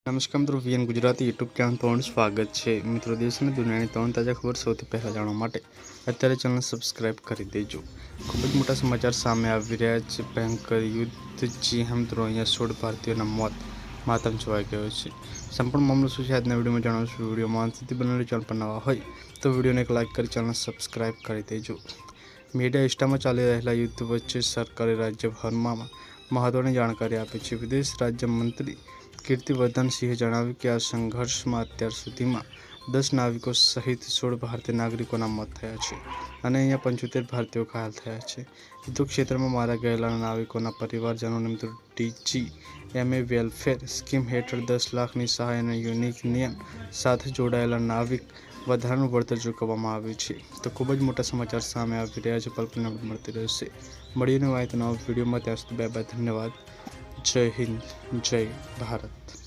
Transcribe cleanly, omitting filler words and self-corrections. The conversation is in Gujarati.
નમસ્કાર મિત્રો, વીએન ગુજરાતી યુટ્યુબ ચેનલ પર સ્વાગત છે। મિત્રો, દેશ અને દુનિયાની ત્રણ તાજા ખબર સૌથી પહેલા જાણવા માટે અત્યારે ચેનલ સબસ્ક્રાઇબ કરી દેજો। ખૂબ જ મોટા સમાચાર સામે આવી રહ્યા છે। ભયંકર યુદ્ધ જી મિત્રો, અહીંયા 16 ભારતીયોના મોત, માતમ છવાઈ ગયો છે। સંપૂર્ણ મામલો શું છે આજના વિડીયોમાં જણાવશું। વિડીયોમાં અંત સુધી બનેલી ચેનલ પર નવા હોય તો વિડીયોને એક લાઇક કરી ચેનલ સબસ્ક્રાઇબ કરી દેજો। મીડિયા ઇસ્ટામાં ચાલી રહેલા યુદ્ધ વચ્ચે સરકારે રાજ્યભરમાં મહત્વની જાણકારી આપી છે। વિદેશ રાજ્યમંત્રી કીર્તિવર્ધન સિંહે જણાવ્યું કે આ સંઘર્ષમાં અત્યાર સુધીમાં 10 નાવિકો સહિત 16 ભારતીય નાગરિકોના મોત થયા છે અને અહીંયા 75 ભારતીયો ઘાયલ થયા છે। યુદ્ધ ક્ષેત્રમાં મારા ગયેલા નાવિકોના પરિવારજનોને DGMA વેલફેર સ્કીમ હેઠળ 10 લાખની સહાય અને યુનિયન સાથે જોડાયેલા નાવિક વધારાનું વળતર ચૂકવવામાં આવ્યું છે। તો ખૂબ જ મોટા સમાચાર સામે આવી રહ્યા છે। પલપલને મળતી રહેશે। મળીને વાયતો નવા વિડીયોમાં, ત્યાં સુધી બાય બાય, ધન્યવાદ। જય હિન્દ, જય ભારત।